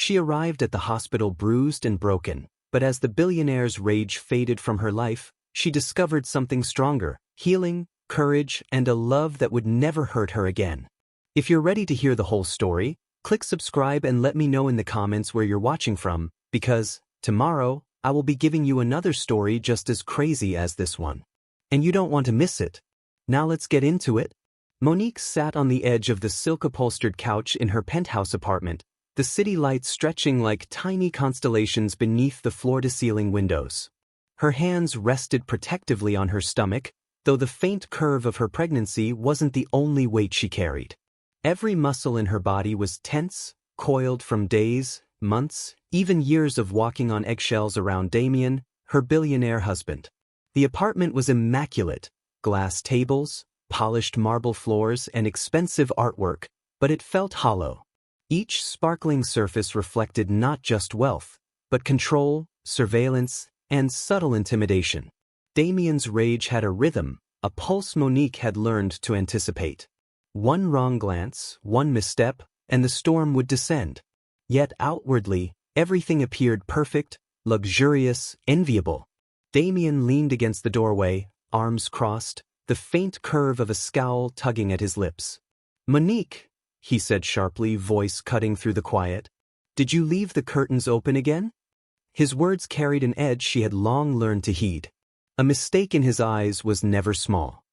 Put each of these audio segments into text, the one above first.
She arrived at the hospital bruised and broken, but as the billionaire's rage faded from her life, she discovered something stronger: healing, courage, and a love that would never hurt her again. If you're ready to hear the whole story, click subscribe and let me know in the comments where you're watching from, because tomorrow, I will be giving you another story just as crazy as this one. And you don't want to miss it. Now let's get into it. Monique sat on the edge of the silk-upholstered couch in her penthouse apartment, the city lights stretching like tiny constellations beneath the floor-to-ceiling windows. Her hands rested protectively on her stomach, though the faint curve of her pregnancy wasn't the only weight she carried. Every muscle in her body was tense, coiled from days, months, even years of walking on eggshells around Damien, her billionaire husband. The apartment was immaculate: glass tables, polished marble floors, and expensive artwork, but it felt hollow. Each sparkling surface reflected not just wealth, but control, surveillance, and subtle intimidation. Damien's rage had a rhythm, a pulse Monique had learned to anticipate. One wrong glance, one misstep, and the storm would descend. Yet outwardly, everything appeared perfect, luxurious, enviable. Damien leaned against the doorway, arms crossed, the faint curve of a scowl tugging at his lips. "Monique," he said sharply, voice cutting through the quiet, "did you leave the curtains open again?" His words carried an edge she had long learned to heed. A mistake in his eyes was never small.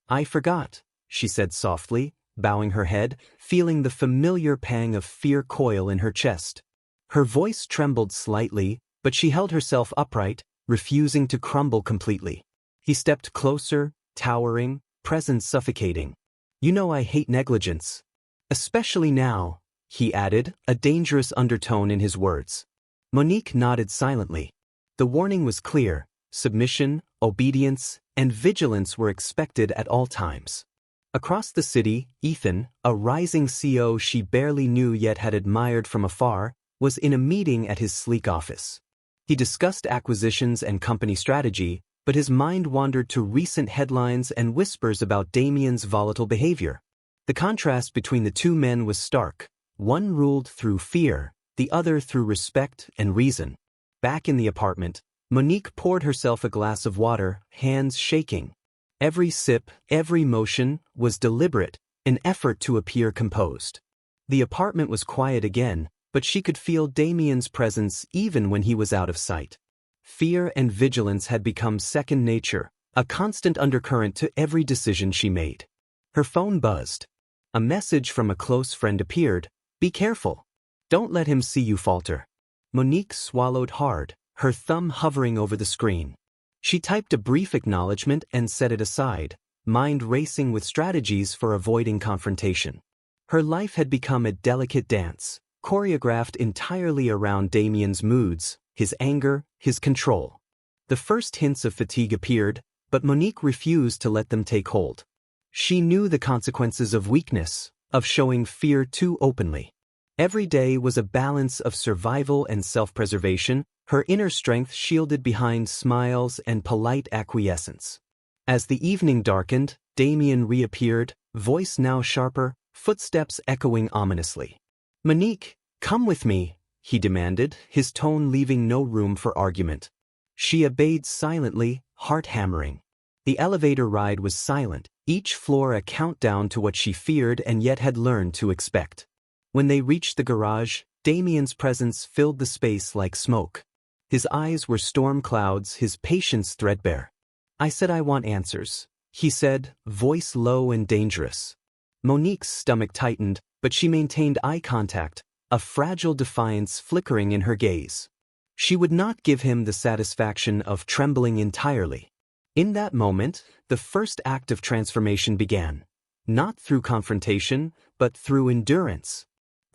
"I forgot," she said softly, bowing her head, feeling the familiar pang of fear coil in her chest. Her voice trembled slightly, but she held herself upright, refusing to crumble completely. He stepped closer, towering, presence suffocating. "You know I hate negligence. Especially now," he added, a dangerous undertone in his words. Monique nodded silently. The warning was clear: submission, obedience, and vigilance were expected at all times. Across the city, Ethan, a rising CEO she barely knew yet had admired from afar, was in a meeting at his sleek office. He discussed acquisitions and company strategy, but his mind wandered to recent headlines and whispers about Damien's volatile behavior. The contrast between the two men was stark. One ruled through fear, the other through respect and reason. Back in the apartment, Monique poured herself a glass of water, hands shaking. Every sip, every motion, was deliberate, an effort to appear composed. The apartment was quiet again, but she could feel Damien's presence even when he was out of sight. Fear and vigilance had become second nature, a constant undercurrent to every decision she made. Her phone buzzed. A message from a close friend appeared: "Be careful. Don't let him see you falter." Monique swallowed hard, her thumb hovering over the screen. She typed a brief acknowledgement and set it aside, mind racing with strategies for avoiding confrontation. Her life had become a delicate dance, choreographed entirely around Damien's moods, his anger, his control. The first hints of fatigue appeared, but Monique refused to let them take hold. She knew the consequences of weakness, of showing fear too openly. Every day was a balance of survival and self-preservation, her inner strength shielded behind smiles and polite acquiescence. As the evening darkened, Damien reappeared, voice now sharper, footsteps echoing ominously. "Monique, come with me," he demanded, his tone leaving no room for argument. She obeyed silently, heart hammering. The elevator ride was silent, each floor a countdown to what she feared and yet had learned to expect. When they reached the garage, Damien's presence filled the space like smoke. His eyes were storm clouds, his patience threadbare. "I said I want answers," he said, voice low and dangerous. Monique's stomach tightened, but she maintained eye contact, a fragile defiance flickering in her gaze. She would not give him the satisfaction of trembling entirely. In that moment, the first act of transformation began, not through confrontation, but through endurance.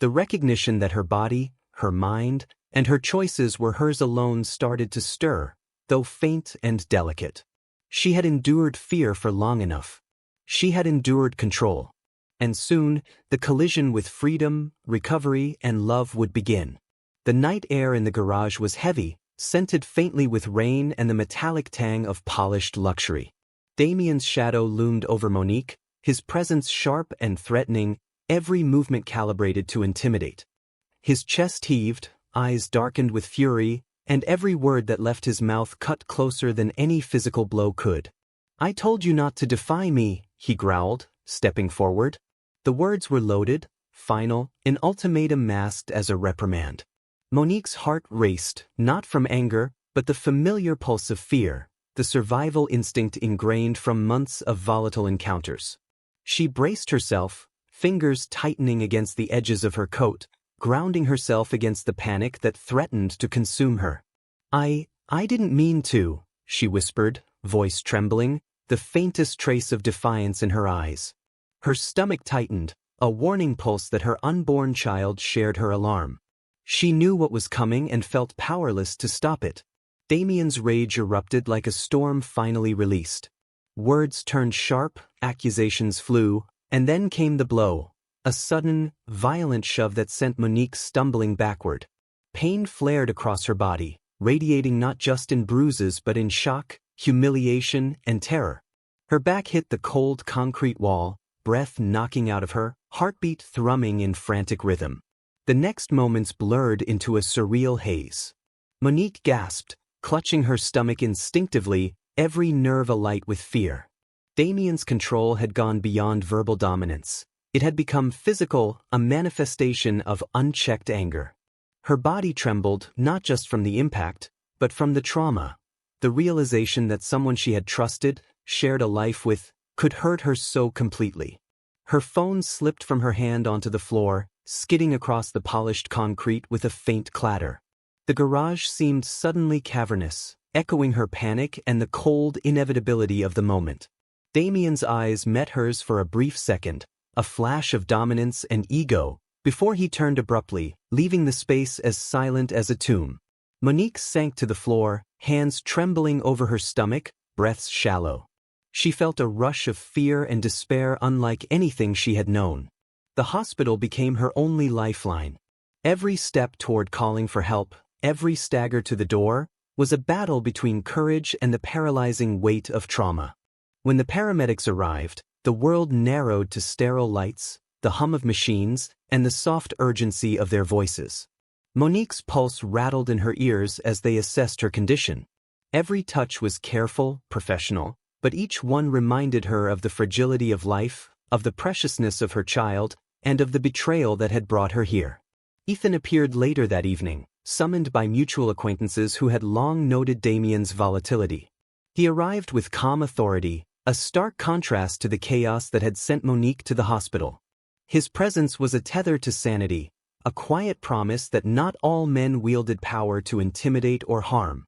The recognition that her body, her mind, and her choices were hers alone started to stir, though faint and delicate. She had endured fear for long enough. She had endured control. And soon, the collision with freedom, recovery, and love would begin. The night air in the garage was heavy, scented faintly with rain and the metallic tang of polished luxury. Damien's shadow loomed over Monique, his presence sharp and threatening, every movement calibrated to intimidate. His chest heaved, eyes darkened with fury, and every word that left his mouth cut closer than any physical blow could. "I told you not to defy me," he growled, stepping forward. The words were loaded, final, an ultimatum masked as a reprimand. Monique's heart raced, not from anger, but the familiar pulse of fear, the survival instinct ingrained from months of volatile encounters. She braced herself, fingers tightening against the edges of her coat, grounding herself against the panic that threatened to consume her. I didn't mean to," she whispered, voice trembling, the faintest trace of defiance in her eyes. Her stomach tightened, a warning pulse that her unborn child shared her alarm. She knew what was coming and felt powerless to stop it. Damien's rage erupted like a storm finally released. Words turned sharp, accusations flew, and then came the blow, a sudden, violent shove that sent Monique stumbling backward. Pain flared across her body, radiating not just in bruises but in shock, humiliation, and terror. Her back hit the cold concrete wall, breath knocking out of her, heartbeat thrumming in frantic rhythm. The next moments blurred into a surreal haze. Monique gasped, clutching her stomach instinctively, every nerve alight with fear. Damien's control had gone beyond verbal dominance. It had become physical, a manifestation of unchecked anger. Her body trembled not just from the impact, but from the trauma. The realization that someone she had trusted, shared a life with, could hurt her so completely. Her phone slipped from her hand onto the floor, skidding across the polished concrete with a faint clatter. The garage seemed suddenly cavernous, echoing her panic and the cold inevitability of the moment. Damien's eyes met hers for a brief second, a flash of dominance and ego, before he turned abruptly, leaving the space as silent as a tomb. Monique sank to the floor, hands trembling over her stomach, breaths shallow. She felt a rush of fear and despair unlike anything she had known. The hospital became her only lifeline. Every step toward calling for help, every stagger to the door, was a battle between courage and the paralyzing weight of trauma. When the paramedics arrived, the world narrowed to sterile lights, the hum of machines, and the soft urgency of their voices. Monique's pulse rattled in her ears as they assessed her condition. Every touch was careful, professional, but each one reminded her of the fragility of life, of the preciousness of her child, and of the betrayal that had brought her here. Ethan appeared later that evening, summoned by mutual acquaintances who had long noted Damien's volatility. He arrived with calm authority, a stark contrast to the chaos that had sent Monique to the hospital. His presence was a tether to sanity, a quiet promise that not all men wielded power to intimidate or harm.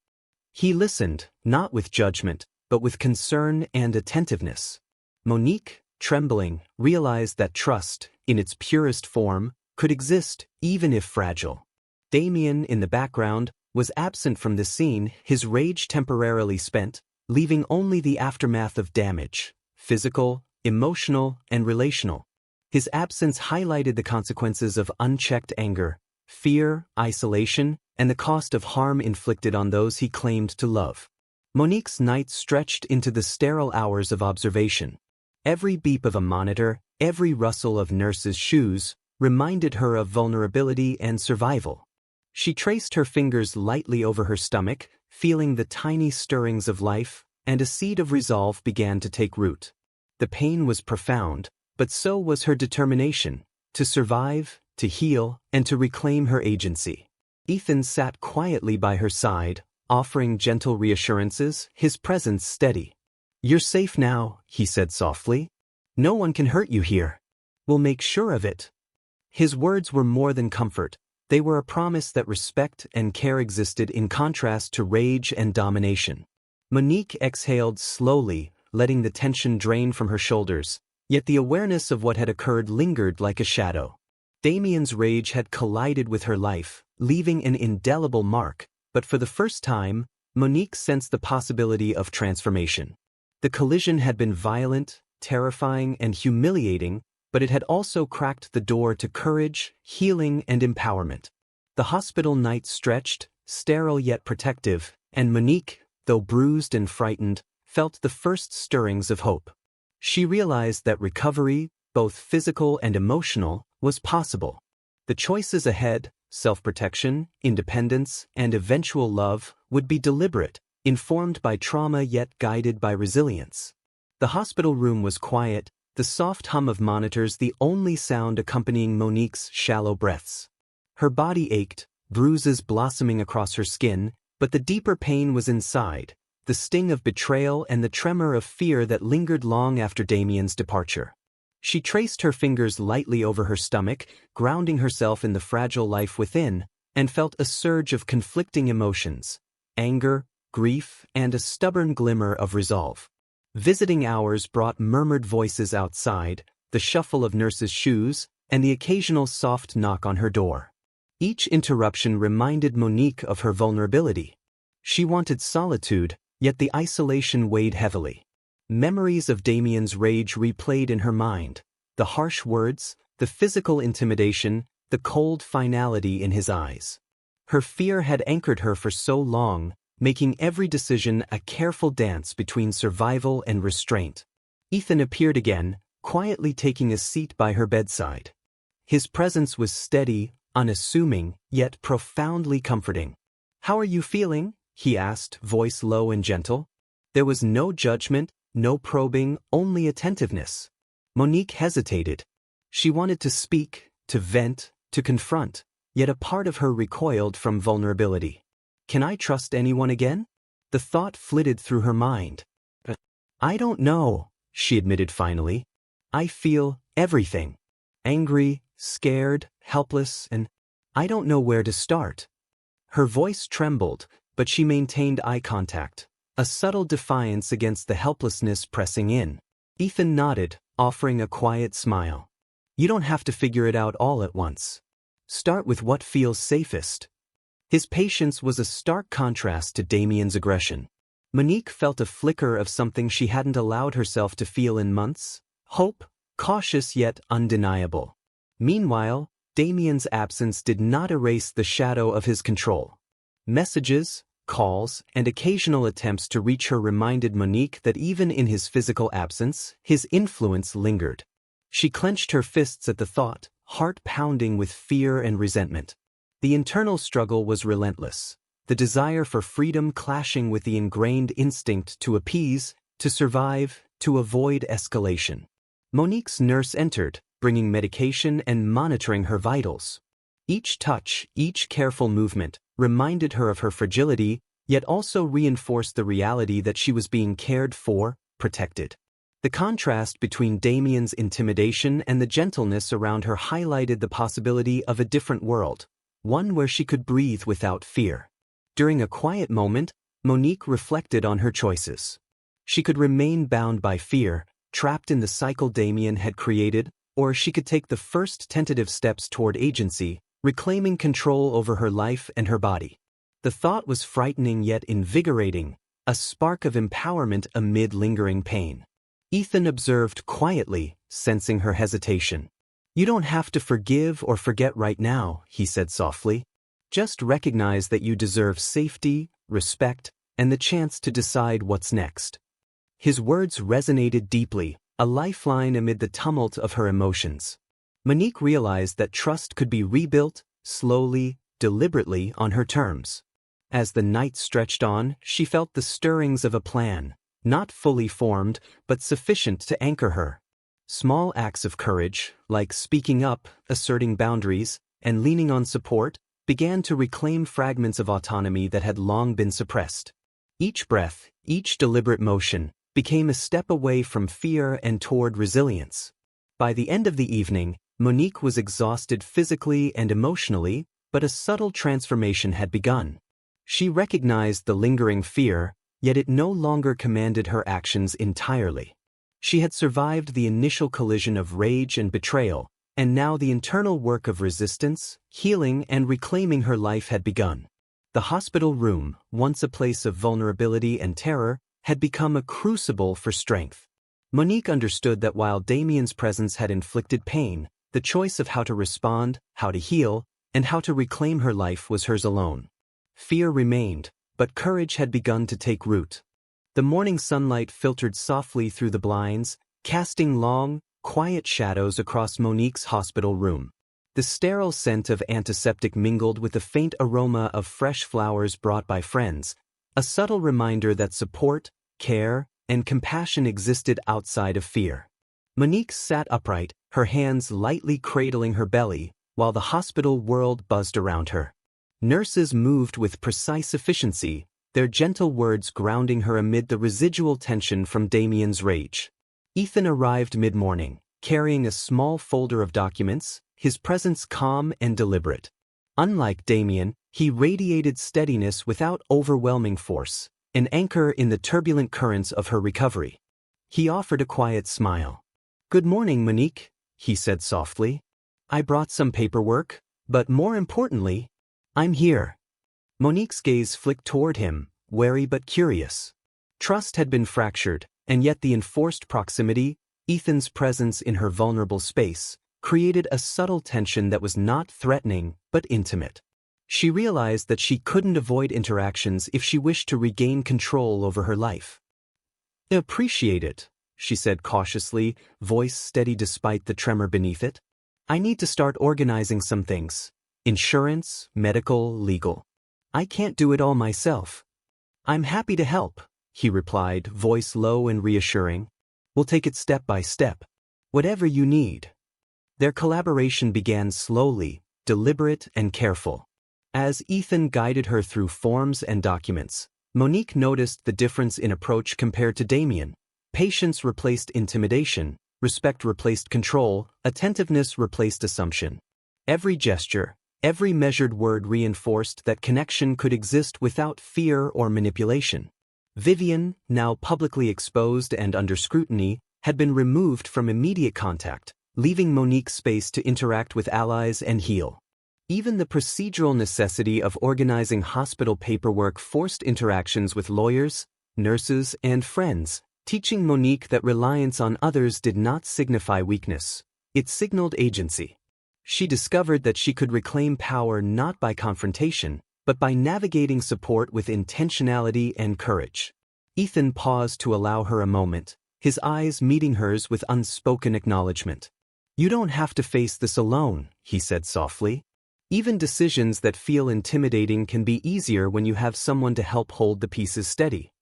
He listened, not with judgment, but with concern and attentiveness. Monique, trembling, realized that trust, in its purest form, could exist even if fragile. Damien, in the background, was absent from the scene, his rage temporarily spent, leaving only the aftermath of damage, physical, emotional, and relational. His absence highlighted the consequences of unchecked anger, fear, isolation, and the cost of harm inflicted on those he claimed to love. Monique's nights stretched into the sterile hours of observation. Every beep of a monitor, every rustle of nurses' shoes, reminded her of vulnerability and survival. She traced her fingers lightly over her stomach, feeling the tiny stirrings of life, and a seed of resolve began to take root. The pain was profound, but so was her determination, to survive, to heal, and to reclaim her agency. Ethan sat quietly by her side, offering gentle reassurances, his presence steady. "You're safe now," he said softly. "No one can hurt you here. We'll make sure of it." His words were more than comfort. They were a promise that respect and care existed in contrast to rage and domination. Monique exhaled slowly, letting the tension drain from her shoulders, yet the awareness of what had occurred lingered like a shadow. Damien's rage had collided with her life, leaving an indelible mark, but for the first time, Monique sensed the possibility of transformation. The collision had been violent, terrifying, and humiliating, but it had also cracked the door to courage, healing, and empowerment. The hospital night stretched, sterile yet protective, and Monique, though bruised and frightened, felt the first stirrings of hope. She realized that recovery, both physical and emotional, was possible. The choices ahead, self-protection, independence, and eventual love would be deliberate, informed by trauma yet guided by resilience. The hospital room was quiet, the soft hum of monitors the only sound accompanying Monique's shallow breaths. Her body ached, bruises blossoming across her skin, but the deeper pain was inside, the sting of betrayal and the tremor of fear that lingered long after Damien's departure. She traced her fingers lightly over her stomach, grounding herself in the fragile life within, and felt a surge of conflicting emotions: anger, grief, and a stubborn glimmer of resolve. Visiting hours brought murmured voices outside, the shuffle of nurses' shoes, and the occasional soft knock on her door. Each interruption reminded Monique of her vulnerability. She wanted solitude, yet the isolation weighed heavily. Memories of Damien's rage replayed in her mind: the harsh words, the physical intimidation, the cold finality in his eyes. Her fear had anchored her for so long, making every decision a careful dance between survival and restraint. Ethan appeared again, quietly taking a seat by her bedside. His presence was steady, unassuming, yet profoundly comforting. "How are you feeling?" he asked, voice low and gentle. There was no judgment, no probing, only attentiveness. Monique hesitated. She wanted to speak, to vent, to confront, yet a part of her recoiled from vulnerability. "Can I trust anyone again?" The thought flitted through her mind. "I don't know," she admitted finally. "I feel everything. Angry, scared, helpless, and I don't know where to start." Her voice trembled, but she maintained eye contact, a subtle defiance against the helplessness pressing in. Ethan nodded, offering a quiet smile. "You don't have to figure it out all at once. Start with what feels safest." His patience was a stark contrast to Damien's aggression. Monique felt a flicker of something she hadn't allowed herself to feel in months: hope, cautious yet undeniable. Meanwhile, Damien's absence did not erase the shadow of his control. Messages, calls, and occasional attempts to reach her reminded Monique that even in his physical absence, his influence lingered. She clenched her fists at the thought, heart pounding with fear and resentment. The internal struggle was relentless, the desire for freedom clashing with the ingrained instinct to appease, to survive, to avoid escalation. Monique's nurse entered, bringing medication and monitoring her vitals. Each touch, each careful movement, reminded her of her fragility, yet also reinforced the reality that she was being cared for, protected. The contrast between Damien's intimidation and the gentleness around her highlighted the possibility of a different world, one where she could breathe without fear. During a quiet moment, Monique reflected on her choices. She could remain bound by fear, trapped in the cycle Damien had created, or she could take the first tentative steps toward agency, reclaiming control over her life and her body. The thought was frightening yet invigorating, a spark of empowerment amid lingering pain. Ethan observed quietly, sensing her hesitation. "You don't have to forgive or forget right now," he said softly. "Just recognize that you deserve safety, respect, and the chance to decide what's next." His words resonated deeply, a lifeline amid the tumult of her emotions. Monique realized that trust could be rebuilt, slowly, deliberately, on her terms. As the night stretched on, she felt the stirrings of a plan, not fully formed, but sufficient to anchor her. Small acts of courage, like speaking up, asserting boundaries, and leaning on support, began to reclaim fragments of autonomy that had long been suppressed. Each breath, each deliberate motion, became a step away from fear and toward resilience. By the end of the evening, Monique was exhausted physically and emotionally, but a subtle transformation had begun. She recognized the lingering fear, yet it no longer commanded her actions entirely. She had survived the initial collision of rage and betrayal, and now the internal work of resistance, healing, and reclaiming her life had begun. The hospital room, once a place of vulnerability and terror, had become a crucible for strength. Monique understood that while Damien's presence had inflicted pain, the choice of how to respond, how to heal, and how to reclaim her life was hers alone. Fear remained, but courage had begun to take root. The morning sunlight filtered softly through the blinds, casting long, quiet shadows across Monique's hospital room. The sterile scent of antiseptic mingled with the faint aroma of fresh flowers brought by friends, a subtle reminder that support, care, and compassion existed outside of fear. Monique sat upright, her hands lightly cradling her belly, while the hospital world buzzed around her. Nurses moved with precise efficiency, their gentle words grounding her amid the residual tension from Damien's rage. Ethan arrived mid-morning, carrying a small folder of documents, his presence calm and deliberate. Unlike Damien, he radiated steadiness without overwhelming force, an anchor in the turbulent currents of her recovery. He offered a quiet smile. "Good morning, Monique," he said softly. "I brought some paperwork, but more importantly, I'm here." Monique's gaze flicked toward him, wary but curious. Trust had been fractured, and yet the enforced proximity, Ethan's presence in her vulnerable space, created a subtle tension that was not threatening but intimate. She realized that she couldn't avoid interactions if she wished to regain control over her life. "I appreciate it," she said cautiously, voice steady despite the tremor beneath it. "I need to start organizing some things. Insurance, medical, legal. I can't do it all myself." "I'm happy to help," he replied, voice low and reassuring. "We'll take it step by step. Whatever you need." Their collaboration began slowly, deliberate and careful. As Ethan guided her through forms and documents, Monique noticed the difference in approach compared to Damien. Patience replaced intimidation, respect replaced control, attentiveness replaced assumption. Every gesture, every measured word reinforced that connection could exist without fear or manipulation. Vivian, now publicly exposed and under scrutiny, had been removed from immediate contact, leaving Monique space to interact with allies and heal. Even the procedural necessity of organizing hospital paperwork forced interactions with lawyers, nurses, and friends, teaching Monique that reliance on others did not signify weakness. It signaled agency. She discovered that she could reclaim power not by confrontation, but by navigating support with intentionality and courage. Ethan paused to allow her a moment, his eyes meeting hers with unspoken acknowledgement. "You don't have to face this alone," he said softly. "Even decisions that feel intimidating can be easier when you have someone to help hold the pieces steady."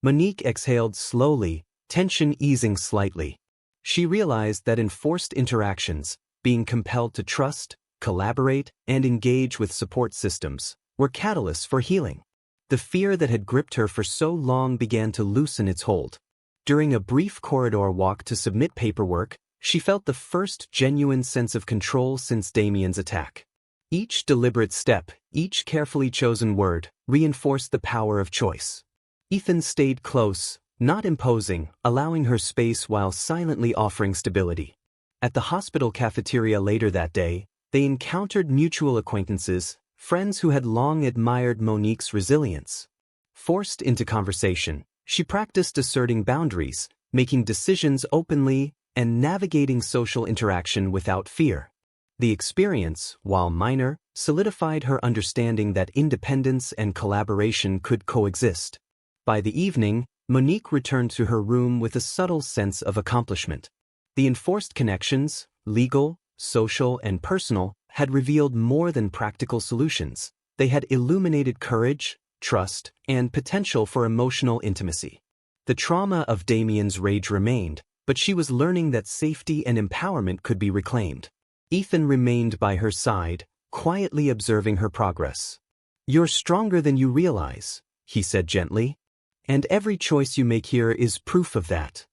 Monique exhaled slowly, tension easing slightly. She realized that in forced interactions, being compelled to trust, collaborate, and engage with support systems, were catalysts for healing. The fear that had gripped her for so long began to loosen its hold. During a brief corridor walk to submit paperwork, she felt the first genuine sense of control since Damien's attack. Each deliberate step, each carefully chosen word, reinforced the power of choice. Ethan stayed close, not imposing, allowing her space while silently offering stability. At the hospital cafeteria later that day, they encountered mutual acquaintances, friends who had long admired Monique's resilience. Forced into conversation, she practiced asserting boundaries, making decisions openly, and navigating social interaction without fear. The experience, while minor, solidified her understanding that independence and collaboration could coexist. By the evening, Monique returned to her room with a subtle sense of accomplishment. The enforced connections, legal, social, and personal, had revealed more than practical solutions. They had illuminated courage, trust, and potential for emotional intimacy. The trauma of Damien's rage remained, but she was learning that safety and empowerment could be reclaimed. Ethan remained by her side, quietly observing her progress. "You're stronger than you realize," he said gently. "And every choice you make here is proof of that."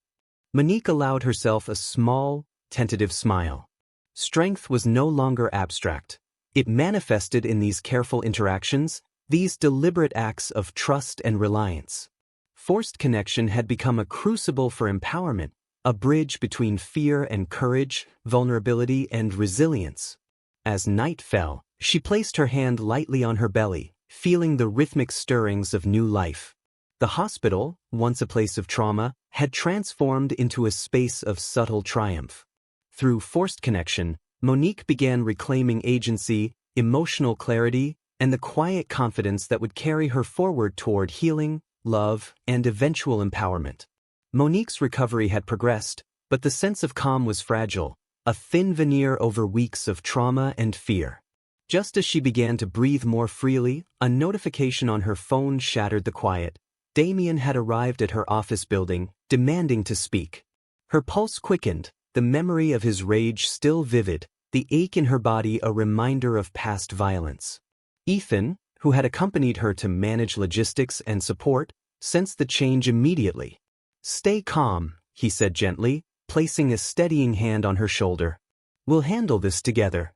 Monique allowed herself a small, tentative smile. Strength was no longer abstract. It manifested in these careful interactions, these deliberate acts of trust and reliance. Forced connection had become a crucible for empowerment, a bridge between fear and courage, vulnerability and resilience. As night fell, she placed her hand lightly on her belly, feeling the rhythmic stirrings of new life. The hospital, once a place of trauma, had transformed into a space of subtle triumph. Through forced connection, Monique began reclaiming agency, emotional clarity, and the quiet confidence that would carry her forward toward healing, love, and eventual empowerment. Monique's recovery had progressed, but the sense of calm was fragile, a thin veneer over weeks of trauma and fear. Just as she began to breathe more freely, a notification on her phone shattered the quiet. Damien had arrived at her office building, demanding to speak. Her pulse quickened, the memory of his rage still vivid, the ache in her body a reminder of past violence. Ethan, who had accompanied her to manage logistics and support, sensed the change immediately. "Stay calm," he said gently, placing a steadying hand on her shoulder. "We'll handle this together."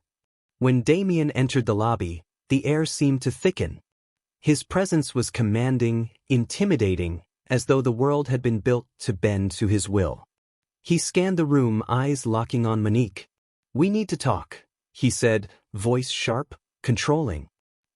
When Damien entered the lobby, the air seemed to thicken. His presence was commanding, intimidating, as though the world had been built to bend to his will. He scanned the room, eyes locking on Monique. "We need to talk," he said, voice sharp, controlling.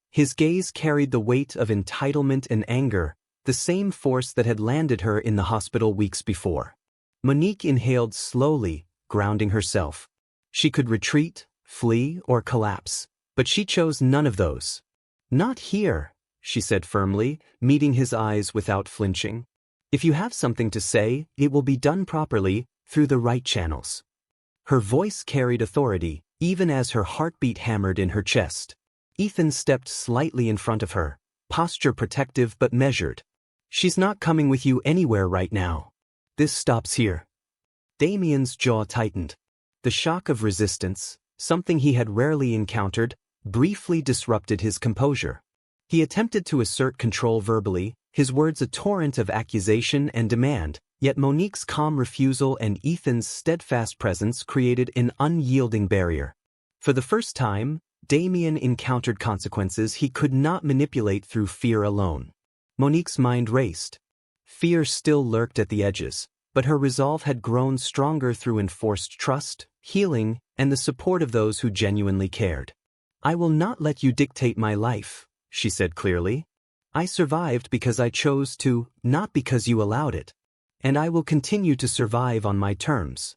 His gaze carried the weight of entitlement and anger, the same force that had landed her in the hospital weeks before. Monique inhaled slowly, grounding herself. She could retreat, flee, or collapse, but she chose none of those. "Not here," she said firmly, meeting his eyes without flinching. "If you have something to say, it will be done properly, through the right channels." Her voice carried authority, even as her heartbeat hammered in her chest. Ethan stepped slightly in front of her, posture protective but measured. "She's not coming with you anywhere right now. This stops here." Damien's jaw tightened. The shock of resistance, something he had rarely encountered, briefly disrupted his composure. He attempted to assert control verbally, his words a torrent of accusation and demand, yet Monique's calm refusal and Ethan's steadfast presence created an unyielding barrier. For the first time, Damien encountered consequences he could not manipulate through fear alone. Monique's mind raced. Fear still lurked at the edges, but her resolve had grown stronger through enforced trust, healing, and the support of those who genuinely cared. "I will not let you dictate my life," she said clearly. "I survived because I chose to, not because you allowed it. And I will continue to survive on my terms."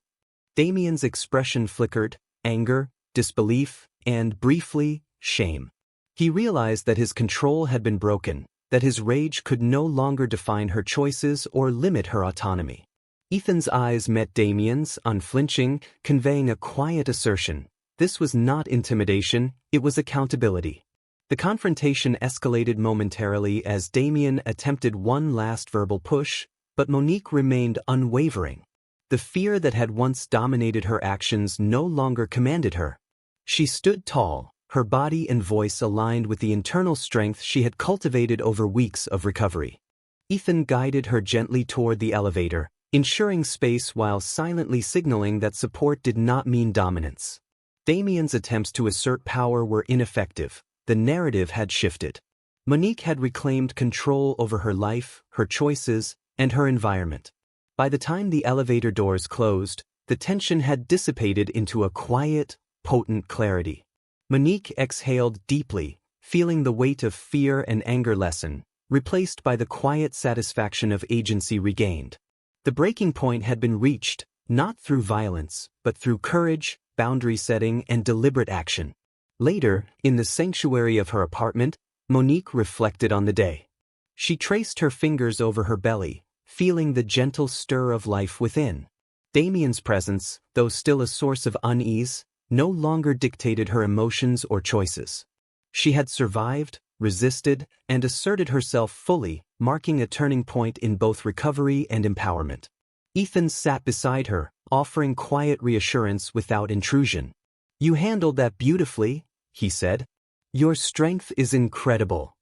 Damien's expression flickered, anger, disbelief, and, briefly, shame. He realized that his control had been broken, that his rage could no longer define her choices or limit her autonomy. Ethan's eyes met Damien's, unflinching, conveying a quiet assertion. This was not intimidation, it was accountability. The confrontation escalated momentarily as Damien attempted one last verbal push, but Monique remained unwavering. The fear that had once dominated her actions no longer commanded her. She stood tall, her body and voice aligned with the internal strength she had cultivated over weeks of recovery. Ethan guided her gently toward the elevator, ensuring space while silently signaling that support did not mean dominance. Damien's attempts to assert power were ineffective. The narrative had shifted. Monique had reclaimed control over her life, her choices, and her environment. By the time the elevator doors closed, the tension had dissipated into a quiet, potent clarity. Monique exhaled deeply, feeling the weight of fear and anger lessen, replaced by the quiet satisfaction of agency regained. The breaking point had been reached, not through violence, but through courage, boundary setting, and deliberate action. Later, in the sanctuary of her apartment, Monique reflected on the day. She traced her fingers over her belly, feeling the gentle stir of life within. Damien's presence, though still a source of unease, no longer dictated her emotions or choices. She had survived, resisted, and asserted herself fully, marking a turning point in both recovery and empowerment. Ethan sat beside her, offering quiet reassurance without intrusion. "You handled that beautifully," he said. "Your strength is incredible."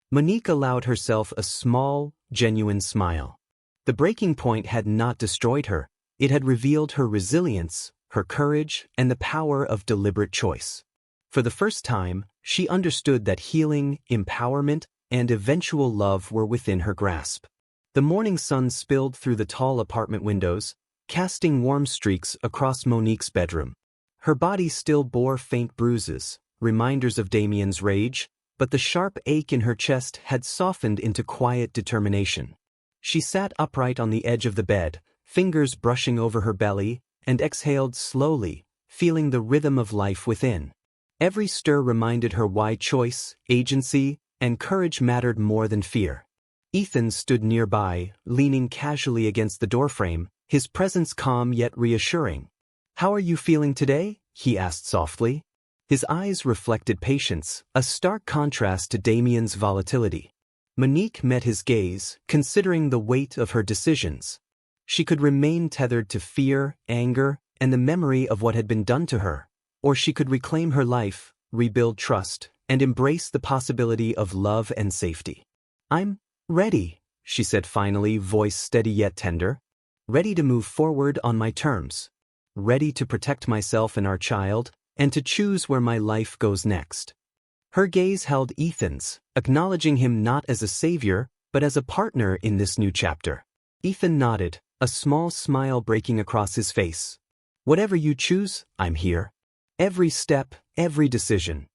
Monique allowed herself a small, genuine smile. The breaking point had not destroyed her, it had revealed her resilience, her courage, and the power of deliberate choice. For the first time, she understood that healing, empowerment, and eventual love were within her grasp. The morning sun spilled through the tall apartment windows, casting warm streaks across Monique's bedroom. Her body still bore faint bruises, reminders of Damien's rage, but the sharp ache in her chest had softened into quiet determination. She sat upright on the edge of the bed, fingers brushing over her belly, and exhaled slowly, feeling the rhythm of life within. Every stir reminded her why choice, agency, and courage mattered more than fear. Ethan stood nearby, leaning casually against the doorframe, his presence calm yet reassuring. "How are you feeling today?" he asked softly. His eyes reflected patience, a stark contrast to Damien's volatility. Monique met his gaze, considering the weight of her decisions. She could remain tethered to fear, anger, and the memory of what had been done to her, or she could reclaim her life, rebuild trust, and embrace the possibility of love and safety. "I'm ready," she said finally, voice steady yet tender. "Ready to move forward on my terms. Ready to protect myself and our child, and to choose where my life goes next." Her gaze held Ethan's, acknowledging him not as a savior, but as a partner in this new chapter. Ethan nodded, a small smile breaking across his face. "Whatever you choose, I'm here. Every step, every decision."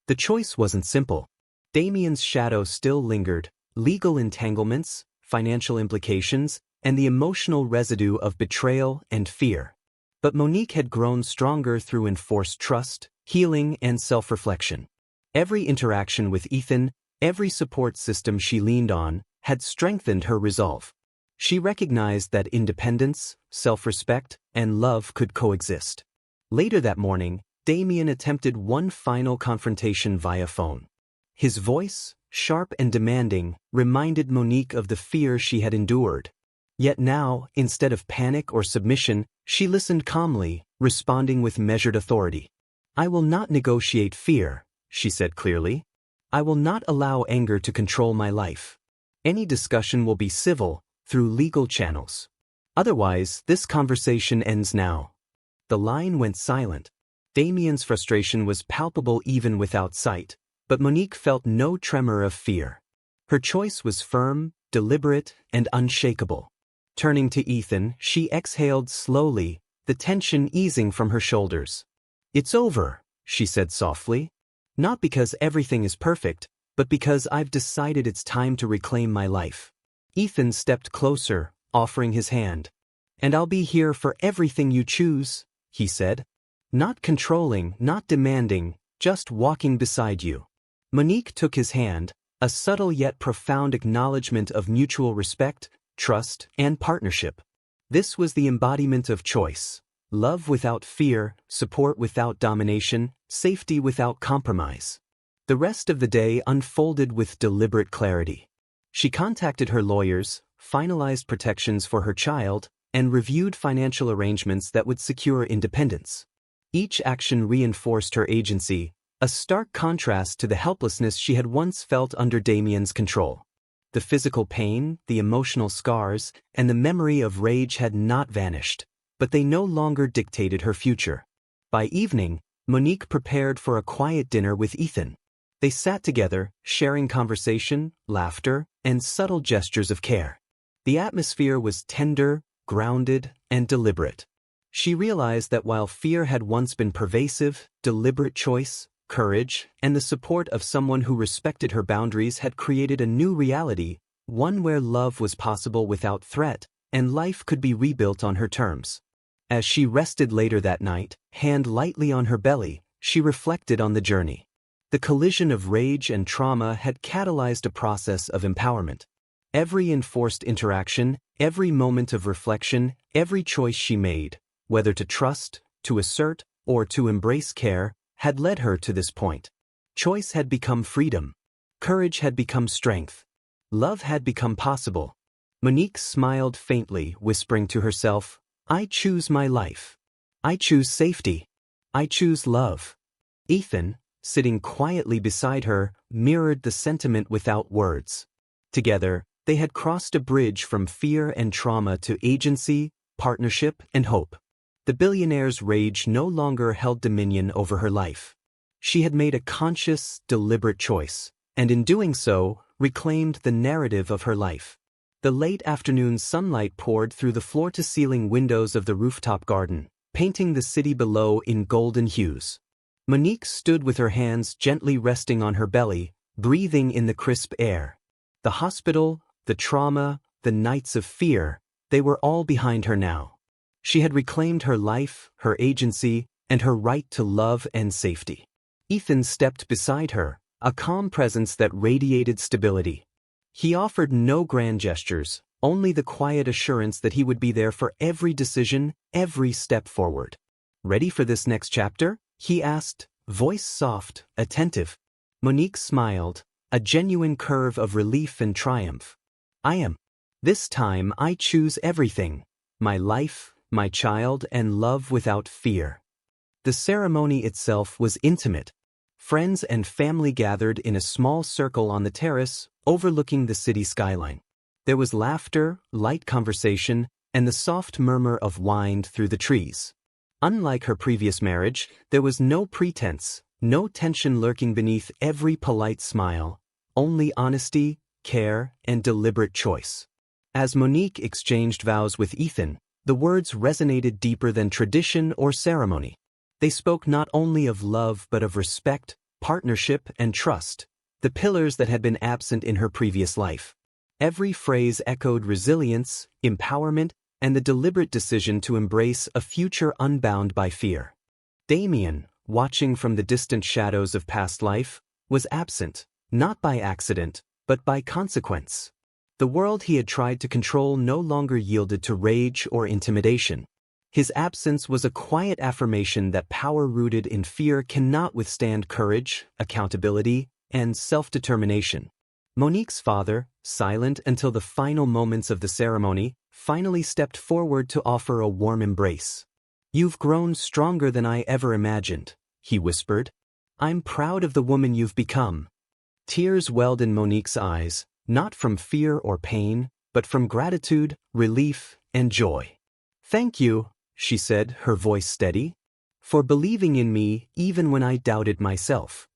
The choice wasn't simple. Damien's shadow still lingered, legal entanglements, financial implications, and the emotional residue of betrayal and fear. But Monique had grown stronger through enforced trust, healing, and self-reflection. Every interaction with Ethan, every support system she leaned on, had strengthened her resolve. She recognized that independence, self-respect, and love could coexist. Later that morning, Damien attempted one final confrontation via phone. His voice, sharp and demanding, reminded Monique of the fear she had endured. Yet now, instead of panic or submission, she listened calmly, responding with measured authority. "I will not negotiate fear," she said clearly. "I will not allow anger to control my life. Any discussion will be civil, through legal channels. Otherwise, this conversation ends now." The line went silent. Damien's frustration was palpable even without sight, but Monique felt no tremor of fear. Her choice was firm, deliberate, and unshakable. Turning to Ethan, she exhaled slowly, the tension easing from her shoulders. "It's over," she said softly. "Not because everything is perfect, but because I've decided it's time to reclaim my life." Ethan stepped closer, offering his hand. "And I'll be here for everything you choose," he said. "Not controlling, not demanding, just walking beside you." Monique took his hand, a subtle yet profound acknowledgement of mutual respect, trust, and partnership. This was the embodiment of choice. Love without fear, support without domination, safety without compromise. The rest of the day unfolded with deliberate clarity. She contacted her lawyers, finalized protections for her child, and reviewed financial arrangements that would secure independence. Each action reinforced her agency, a stark contrast to the helplessness she had once felt under Damien's control. The physical pain, the emotional scars, and the memory of rage had not vanished, but they no longer dictated her future. By evening, Monique prepared for a quiet dinner with Ethan. They sat together, sharing conversation, laughter, and subtle gestures of care. The atmosphere was tender, grounded, and deliberate. She realized that while fear had once been pervasive, deliberate choice, courage, and the support of someone who respected her boundaries had created a new reality, one where love was possible without threat, and life could be rebuilt on her terms. As she rested later that night, hand lightly on her belly, she reflected on the journey. The collision of rage and trauma had catalyzed a process of empowerment. Every enforced interaction, every moment of reflection, every choice she made, whether to trust, to assert, or to embrace care, had led her to this point. Choice had become freedom. Courage had become strength. Love had become possible. Monique smiled faintly, whispering to herself, "I choose my life. I choose safety. I choose love." Ethan, sitting quietly beside her, mirrored the sentiment without words. Together, they had crossed a bridge from fear and trauma to agency, partnership, and hope. The billionaire's rage no longer held dominion over her life. She had made a conscious, deliberate choice, and in doing so, reclaimed the narrative of her life. The late afternoon sunlight poured through the floor-to-ceiling windows of the rooftop garden, painting the city below in golden hues. Monique stood with her hands gently resting on her belly, breathing in the crisp air. The hospital, the trauma, the nights of fear, they were all behind her now. She had reclaimed her life, her agency, and her right to love and safety. Ethan stepped beside her, a calm presence that radiated stability. He offered no grand gestures, only the quiet assurance that he would be there for every decision, every step forward. Ready for this next chapter? He asked, voice soft, attentive. Monique smiled, a genuine curve of relief and triumph. I am. This time I choose everything. My life, my child, and love without fear. The ceremony itself was intimate. Friends and family gathered in a small circle on the terrace, overlooking the city skyline. There was laughter, light conversation, and the soft murmur of wind through the trees. Unlike her previous marriage, there was no pretense, no tension lurking beneath every polite smile, only honesty, care, and deliberate choice. As Monique exchanged vows with Ethan, the words resonated deeper than tradition or ceremony. They spoke not only of love but of respect, partnership, and trust, the pillars that had been absent in her previous life. Every phrase echoed resilience, empowerment, and the deliberate decision to embrace a future unbound by fear. Damien, watching from the distant shadows of past life, was absent, not by accident, but by consequence. The world he had tried to control no longer yielded to rage or intimidation. His absence was a quiet affirmation that power rooted in fear cannot withstand courage, accountability, and self-determination. Monique's father, silent until the final moments of the ceremony, finally stepped forward to offer a warm embrace. "You've grown stronger than I ever imagined," he whispered. "I'm proud of the woman you've become." Tears welled in Monique's eyes, not from fear or pain, but from gratitude, relief, and joy. "Thank you," she said, her voice steady, "for believing in me even when I doubted myself."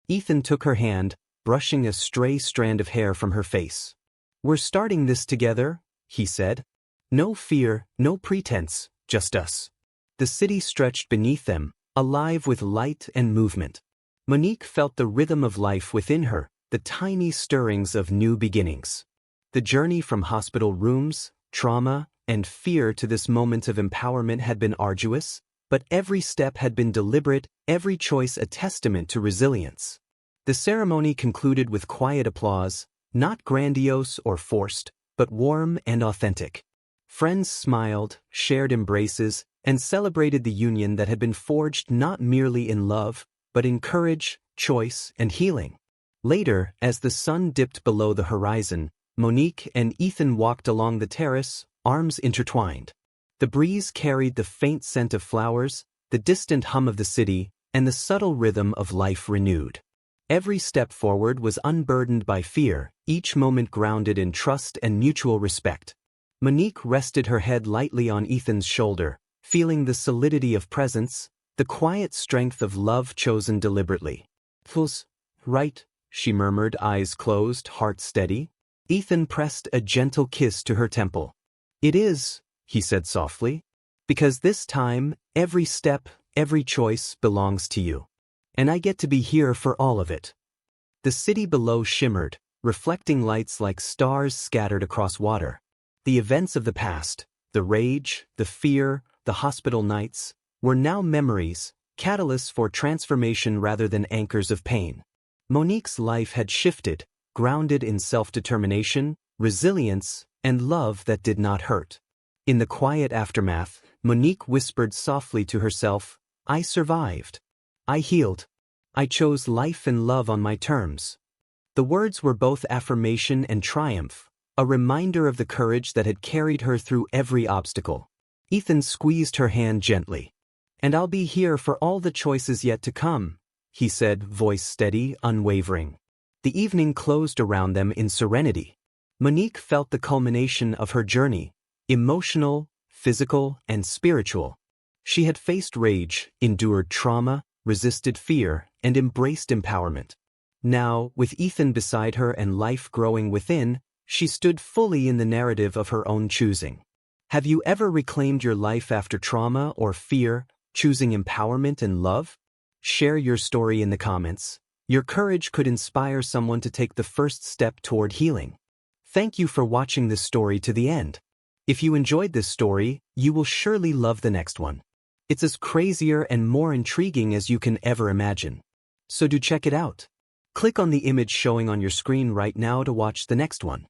Ethan took her hand, brushing a stray strand of hair from her face. "We're starting this together," he said. "No fear, no pretense, just us." The city stretched beneath them, alive with light and movement. Monique felt the rhythm of life within her, the tiny stirrings of new beginnings. The journey from hospital rooms, trauma, and fear to this moment of empowerment had been arduous, but every step had been deliberate, every choice a testament to resilience. The ceremony concluded with quiet applause, not grandiose or forced, but warm and authentic. Friends smiled, shared embraces, and celebrated the union that had been forged not merely in love, but in courage, choice, and healing. Later, as the sun dipped below the horizon, Monique and Ethan walked along the terrace, arms intertwined. The breeze carried the faint scent of flowers, the distant hum of the city, and the subtle rhythm of life renewed. Every step forward was unburdened by fear, each moment grounded in trust and mutual respect. Monique rested her head lightly on Ethan's shoulder, feeling the solidity of presence, the quiet strength of love chosen deliberately. "Feels right," she murmured, eyes closed, heart steady. Ethan pressed a gentle kiss to her temple. "It is," he said softly, "because this time, every step, every choice belongs to you. And I get to be here for all of it." The city below shimmered, reflecting lights like stars scattered across water. The events of the past, the rage, the fear, the hospital nights, were now memories, catalysts for transformation rather than anchors of pain. Monique's life had shifted, grounded in self-determination, resilience, and love that did not hurt. In the quiet aftermath, Monique whispered softly to herself, "I survived. I healed. I chose life and love on my terms." The words were both affirmation and triumph, a reminder of the courage that had carried her through every obstacle. Ethan squeezed her hand gently. "And I'll be here for all the choices yet to come," he said, voice steady, unwavering. The evening closed around them in serenity. Monique felt the culmination of her journey, emotional, physical, and spiritual. She had faced rage, endured trauma, resisted fear, and embraced empowerment. Now, with Ethan beside her and life growing within, she stood fully in the narrative of her own choosing. Have you ever reclaimed your life after trauma or fear, choosing empowerment and love? Share your story in the comments. Your courage could inspire someone to take the first step toward healing. Thank you for watching this story to the end. If you enjoyed this story, you will surely love the next one. It's as crazier and more intriguing as you can ever imagine. So do check it out. Click on the image showing on your screen right now to watch the next one.